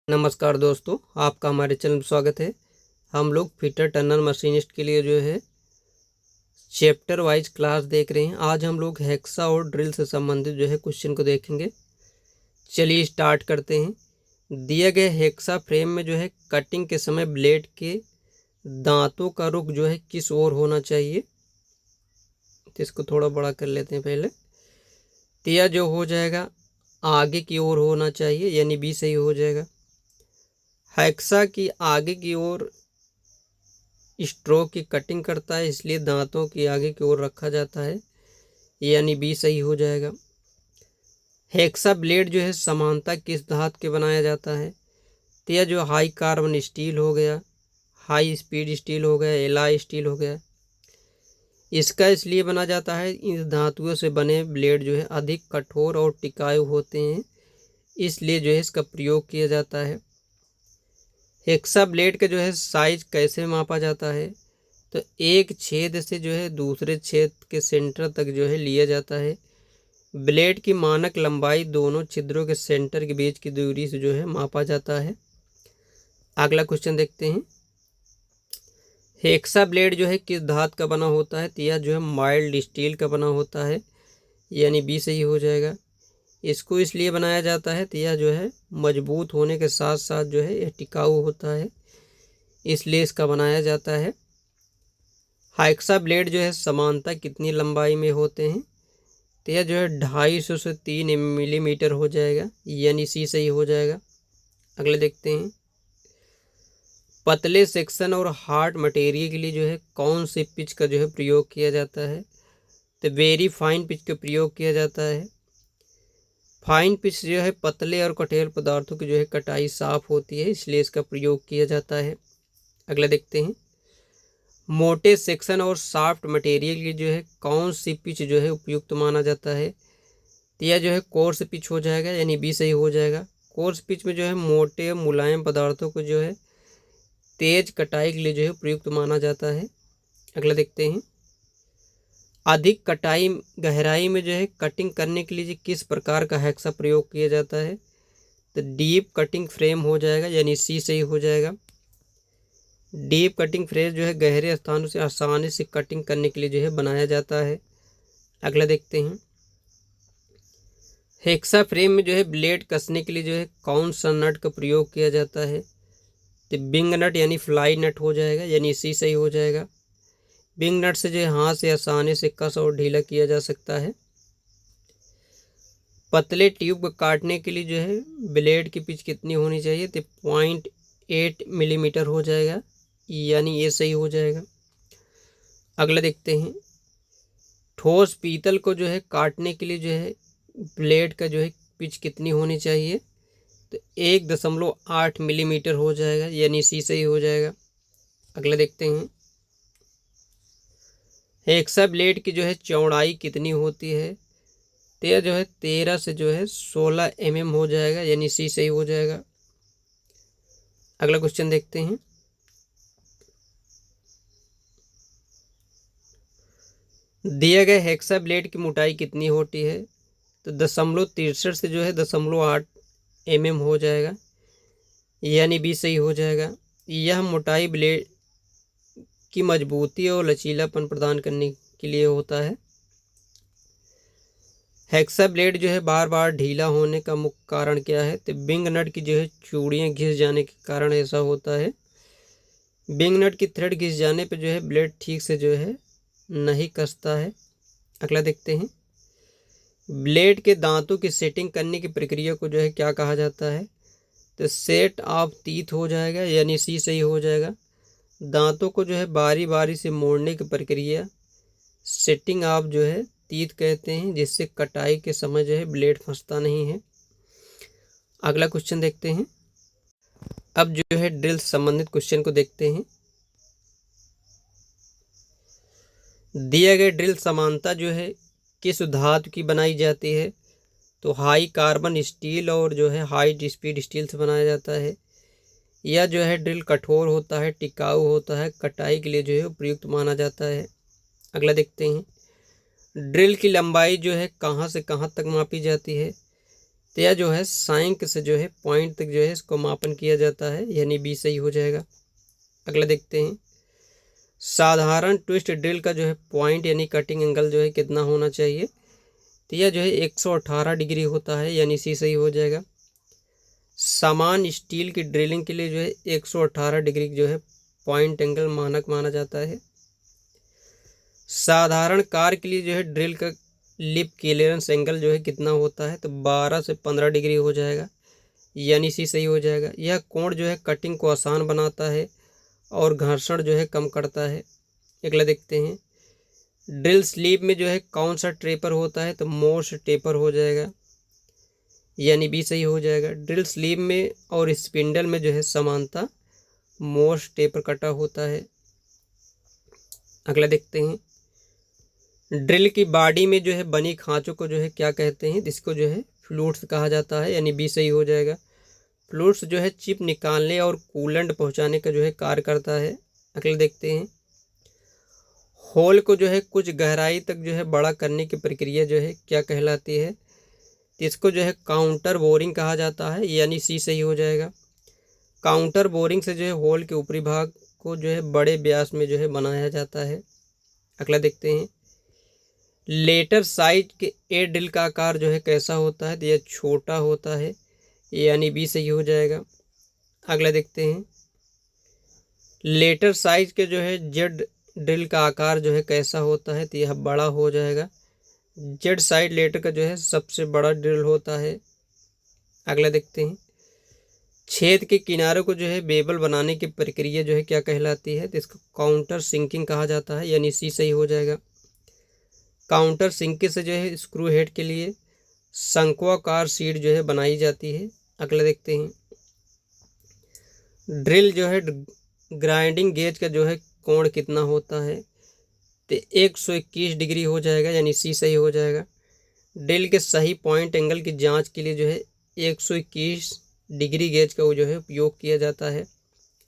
नमस्कार दोस्तों, आपका हमारे चैनल में स्वागत है। हम लोग फिटर टर्नर मशीनिस्ट के लिए जो है चैप्टर वाइज क्लास देख रहे हैं। आज हम लोग हेक्सा और ड्रिल से संबंधित जो है क्वेश्चन को देखेंगे। चलिए स्टार्ट करते हैं। दिए गए हेक्सा फ्रेम में जो है कटिंग के समय ब्लेड के दांतों का रुख जो है किस ओर होना चाहिए। तो इसको थोड़ा बड़ा कर लेते हैं पहले। तो यह जो हो जाएगा आगे की ओर होना चाहिए, यानी बी सही हो जाएगा। हेक्सा की आगे की ओर स्ट्रोक की कटिंग करता है, इसलिए दांतों की आगे की ओर रखा जाता है, यानी बी सही हो जाएगा। हेक्सा ब्लेड जो है समानता किस धातु के बनाया जाता है। तो यह जो हाई कार्बन स्टील हो गया, हाई स्पीड स्टील हो गया, एलॉय स्टील हो गया। इसका इसलिए बना जाता है, इन धातुओं से बने ब्लेड जो है अधिक कठोर और टिकाऊ होते हैं, इसलिए जो है इसका प्रयोग किया जाता है। हेक्सा ब्लेड का जो है साइज कैसे मापा जाता है। तो एक छेद से जो है दूसरे छेद के सेंटर तक जो है लिया जाता है। ब्लेड की मानक लंबाई दोनों छिद्रों के सेंटर के बीच की दूरी से जो है मापा जाता है। अगला क्वेश्चन देखते हैं। हेक्सा ब्लेड जो है किस धातु का बना होता है। तो यह जो है माइल्ड स्टील का बना होता है, यानी बी सही हो जाएगा। इसको इसलिए बनाया जाता है तो यह जो है मजबूत होने के साथ साथ जो है यह टिकाऊ होता है, इसलिए इसका बनाया जाता है। हेक्सा ब्लेड जो है समानता कितनी लंबाई में होते हैं। तो यह जो है 250 से 3 मिलीमीटर हो जाएगा, यानी सी सही हो जाएगा। अगले देखते हैं। पतले सेक्शन और हार्ड मटेरियल के लिए जो है कौन से पिच का जो है प्रयोग किया जाता है। तो वेरी फाइन पिच का प्रयोग किया जाता है। फाइन पिच जो है पतले और कठोर पदार्थों की जो है कटाई साफ होती है, इसलिए इसका प्रयोग किया जाता है। अगला देखते हैं। मोटे सेक्शन और सॉफ्ट मटेरियल की जो है कौन सी पिच जो है उपयुक्त माना जाता है। तो यह जो है कोर्स पिच हो जाएगा, यानी बी सही हो जाएगा। कोर्स पिच में जो है मोटे मुलायम पदार्थों को जो है तेज कटाई के लिए जो है प्रयुक्त माना जाता है। अगला देखते हैं। अधिक कटाई गहराई में जो है कटिंग करने के लिए किस प्रकार का हेक्सा प्रयोग किया जाता है। तो डीप कटिंग फ्रेम हो जाएगा, यानी सी सही हो जाएगा। डीप कटिंग फ्रेम जो है गहरे स्थानों से आसानी से कटिंग करने के लिए जो है बनाया जाता है। अगला देखते हैं। हेक्सा फ्रेम में जो है ब्लेड कसने के लिए जो है कौन सा नट का प्रयोग किया जाता है। तो बिंग नट यानी फ्लाई नट हो जाएगा, यानी सी सही हो जाएगा। बिंग नट से जो है हाथ से आसानी से कस और ढीला किया जा सकता है। पतले ट्यूब को काटने के लिए जो है ब्लेड की पिच कितनी होनी चाहिए। तो 0.8 मिलीमीटर हो जाएगा, यानी ये सही हो जाएगा। अगला देखते हैं। ठोस पीतल को जो है काटने के लिए जो है ब्लेड का जो है पिच कितनी होनी चाहिए। तो 1.8 मिलीमीटर हो जाएगा, यानी सी सही हो जाएगा। अगला देखते हैं। हेक्सा ब्लेड की जो है चौड़ाई कितनी होती है। तो यह जो है 13 से जो है 16 mm हो जाएगा, यानी सी सही हो जाएगा। अगला क्वेश्चन देखते हैं। दिए गए हेक्सा ब्लेड की मोटाई कितनी होती है। तो 0.63 से जो है 0.8 mm हो जाएगा, यानी बी सही हो जाएगा। यह मोटाई ब्लेड की मजबूती और लचीलापन प्रदान करने के लिए होता है। हेक्सा ब्लेड जो है बार बार ढीला होने का मुख्य कारण क्या है। तो बिंग नट की जो है चूड़ियाँ घिस जाने के कारण ऐसा होता है। बिंग नट की थ्रेड घिस जाने पर जो है ब्लेड ठीक से जो है नहीं कसता है। अगला देखते हैं। ब्लेड के दांतों की सेटिंग करने की प्रक्रिया को जो है क्या कहा जाता है। तो सेट ऑफ टीथ हो जाएगा, यानी सी सही हो जाएगा। दांतों को जो है बारी बारी से मोड़ने की प्रक्रिया सेटिंग ऑफ जो है टीथ कहते हैं, जिससे कटाई के समय जो है ब्लेड फंसता नहीं है। अगला क्वेश्चन देखते हैं। अब जो है ड्रिल संबंधित क्वेश्चन को देखते हैं। दिया गया ड्रिल समानता जो है किस धातु की बनाई जाती है। तो हाई कार्बन स्टील और जो है हाई स्पीड स्टील से बनाया जाता है। यह जो है ड्रिल कठोर होता है, टिकाऊ होता है, कटाई के लिए जो है उपयुक्त माना जाता है। अगला देखते हैं। ड्रिल की लंबाई जो है कहाँ से कहाँ तक मापी जाती है। तो यह जो है साइंक से जो है पॉइंट तक जो है इसको मापन किया जाता है, यानी बी सही हो जाएगा। अगला देखते हैं, साधारण ट्विस्ट ड्रिल का जो है पॉइंट यानी कटिंग एंगल जो है कितना होना चाहिए। तो यह जो है 118 डिग्री होता है, यानी सी सही हो जाएगा। समान स्टील की ड्रिलिंग के लिए जो है 118 डिग्री जो है पॉइंट एंगल मानक माना जाता है। साधारण कार के लिए जो है ड्रिल का लिप क्लियरेंस एंगल जो है कितना होता है, तो 12 से 15 डिग्री हो जाएगा, यानी सी सही हो जाएगा। यह कोण जो है कटिंग को आसान बनाता है और घर्षण जो है कम करता है। अगला देखते हैं, ड्रिल स्लीव में जो है कौन सा टेपर होता है, तो मोस्ट टेपर हो जाएगा, यानी बी सही हो जाएगा। ड्रिल स्लीव में और स्पिंडल में जो है समानता मोस्ट टेपर कटा होता है। अगला देखते हैं, ड्रिल की बॉडी में जो है बनी खांचों को जो है क्या कहते हैं, जिसको जो है फ्लूट्स कहा जाता है, यानी बी सही हो जाएगा। फ्लूट्स जो है चिप निकालने और कूलेंट पहुंचाने का जो है कार्य करता है। अगला देखते हैं, होल को जो है कुछ गहराई तक जो है बड़ा करने की प्रक्रिया जो है क्या कहलाती है, इसको जो है काउंटर बोरिंग कहा जाता है, यानी सी सही हो जाएगा। काउंटर बोरिंग से जो है होल के ऊपरी भाग को जो है बड़े व्यास में जो है बनाया जाता है। अगला देखते हैं, लेटर साइज के ए ड्रिल का आकार जो है कैसा होता है, तो यह छोटा होता है, यानी बी सही हो जाएगा। अगला देखते हैं, लेटर साइज के जो है जेड ड्रिल का आकार जो है कैसा होता है, तो यह बड़ा हो जाएगा। जेड साइड लेटर का जो है सबसे बड़ा ड्रिल होता है। अगला देखते हैं, छेद के किनारों को जो है बेबल बनाने की प्रक्रिया जो है क्या कहलाती है, तो इसको काउंटर सिंकिंग कहा जाता है, यानी सी सही हो जाएगा। काउंटर सिंकिंग से जो है स्क्रू हेड के लिए शंक्वाकार सीट जो है बनाई जाती है। अगला देखते हैं, ड्रिल जो है ग्राइंडिंग गेज का जो है कोण कितना होता है, तो 121 डिग्री हो जाएगा, यानी सी सही हो जाएगा। ड्रिल के सही पॉइंट एंगल की जांच के लिए जो है 121 डिग्री गेज का वो जो है उपयोग किया जाता है।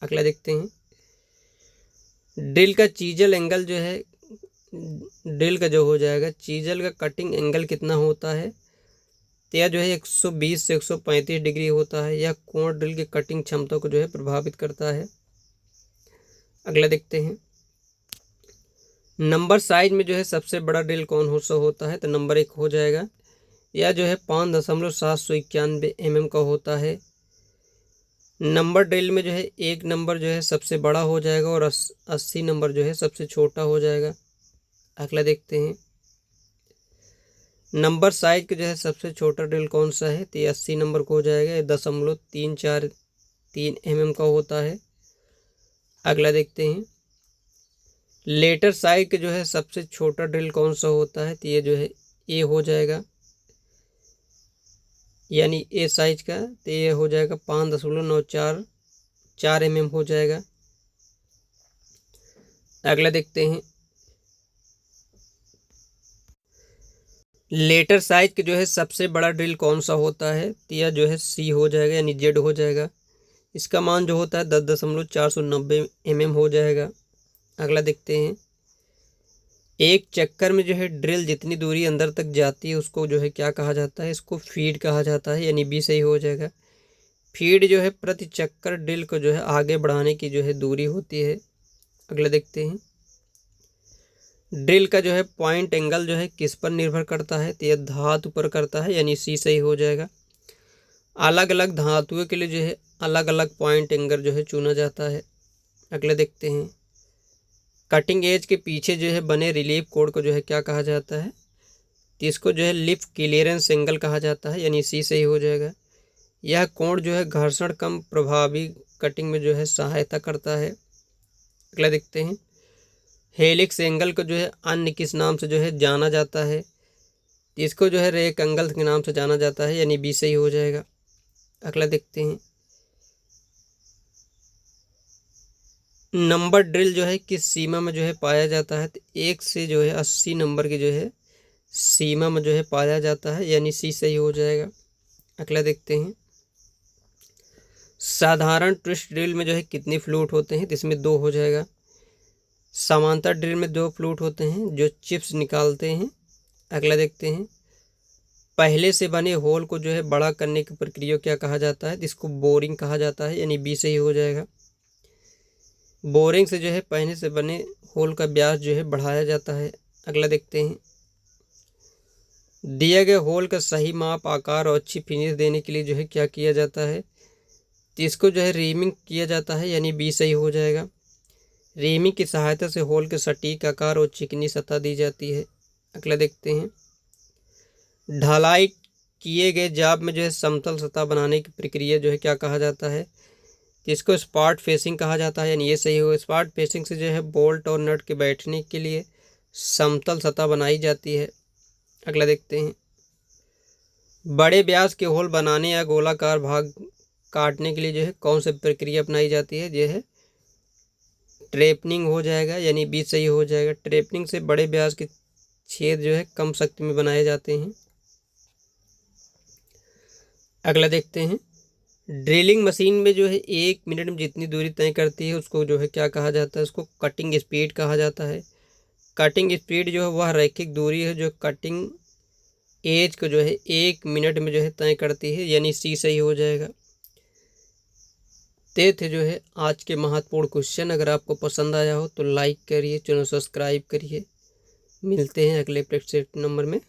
अगला देखते हैं, ड्रिल का चीजल एंगल जो है, ड्रिल का जो हो जाएगा चीजल का कटिंग एंगल कितना होता है, तो यह जो है 120 से 135 डिग्री होता है। यह कोण ड्रिल की कटिंग क्षमता को जो है प्रभावित करता है। अगला देखते हैं, नंबर साइज में जो है सबसे बड़ा ड्रिल कौन सा होता है, तो नंबर 1 हो जाएगा। यह जो है 5.791 mm का होता है। नंबर ड्रिल में जो है 1 नंबर जो है सबसे बड़ा हो जाएगा और 80 नंबर जो है सबसे छोटा हो जाएगा। अगला देखते हैं, नंबर साइज का जो है सबसे छोटा ड्रिल कौन सा है, तो ये 80 नंबर को हो जाएगा। ये 0.343 mm का होता है। अगला देखते हैं, लेटर साइज का जो है सबसे छोटा ड्रिल कौन सा होता है, तो ये जो है ए हो जाएगा, यानी ए साइज का, तो ये हो जाएगा 5.944 mm हो जाएगा। अगला देखते हैं, लेटर साइज के जो है सबसे बड़ा ड्रिल कौन सा होता है, तो यह जो है सी हो जाएगा, यानी जेड हो जाएगा। इसका मान जो होता है 10.490 mm हो जाएगा। अगला देखते हैं, एक चक्कर में जो है ड्रिल जितनी दूरी अंदर तक जाती है उसको जो है क्या कहा जाता है, इसको फीड कहा जाता है, यानी बी सही हो जाएगा। फीड जो है प्रति चक्कर ड्रिल को जो है आगे बढ़ाने की जो है दूरी होती है। अगला देखते हैं, ड्रिल का जो है पॉइंट एंगल जो है किस पर निर्भर करता है, तो यह धातु पर करता है, यानी सी सही हो जाएगा। अलग अलग धातुओं के लिए जो है अलग अलग पॉइंट एंगल जो है चुना जाता है। अगला देखते हैं, कटिंग एज के पीछे जो है बने रिलीफ कोण को जो है क्या कहा जाता है, तो इसको जो है लिप क्लियरेंस एंगल कहा जाता है, यानी सी सही हो जाएगा। यह कोण जो है घर्षण कम प्रभावी कटिंग में जो है सहायता करता है। अगला देखते हैं, हेलिक्स एंगल को जो है अन्य किस नाम से जो है जाना जाता है, इसको जो है रेक एंगल के नाम से जाना जाता है, यानी बी सही हो जाएगा। अगला देखते हैं, नंबर ड्रिल जो है किस सीमा में जो है पाया जाता है, तो 1 से जो है 80 नंबर की जो है सीमा में जो है पाया जाता है, यानी सी सही हो जाएगा। अगला देखते हैं, साधारण ट्विस्ट ड्रिल में जो है कितनी फ्लूट होते हैं, तो इसमें 2 हो जाएगा। समांतर ड्रिल में 2 फ्लूट होते हैं जो चिप्स निकालते हैं। अगला देखते हैं, पहले से बने होल को जो है बड़ा करने की प्रक्रिया क्या कहा जाता है, जिसको बोरिंग कहा जाता है, यानी बी सही हो जाएगा। बोरिंग से जो है पहले से बने होल का व्यास जो है बढ़ाया जाता है। अगला देखते हैं, दिए गए होल का सही माप, आकार और अच्छी फिनिश देने के लिए जो है क्या किया जाता है, तो इसको जो है रीमिंग किया जाता है, यानी बी सही हो जाएगा। रीमिंग की सहायता से होल के सटीक आकार और चिकनी सतह दी जाती है। अगला देखते हैं, ढलाई किए गए जाब में जो है समतल सतह बनाने की प्रक्रिया जो है क्या कहा जाता है, इसको स्पॉट फेसिंग कहा जाता है, यानी ये सही हो। स्पॉट फेसिंग से जो है बोल्ट और नट के बैठने के लिए समतल सतह बनाई जाती है। अगला देखते हैं, बड़े व्यास के होल बनाने या गोलाकार भाग काटने के लिए जो है कौन सी प्रक्रिया अपनाई जाती है, यह है ट्रेपनिंग हो जाएगा, यानी बी सही हो जाएगा। ट्रेपनिंग से बड़े व्यास के छेद जो है कम शक्ति में बनाए जाते हैं। अगला देखते हैं, ड्रिलिंग मशीन में जो है 1 मिनट में जितनी दूरी तय करती है उसको जो है क्या कहा जाता है, उसको कटिंग स्पीड कहा जाता है। कटिंग स्पीड जो है वह रैखिक दूरी है जो कटिंग एज को जो है 1 मिनट में जो है तय करती है, यानी सी सही हो जाएगा। ते थे जो है आज के महत्वपूर्ण क्वेश्चन। अगर आपको पसंद आया हो तो लाइक करिए, चैनल सब्सक्राइब करिए। मिलते हैं अगले प्रैक्टिस नंबर में।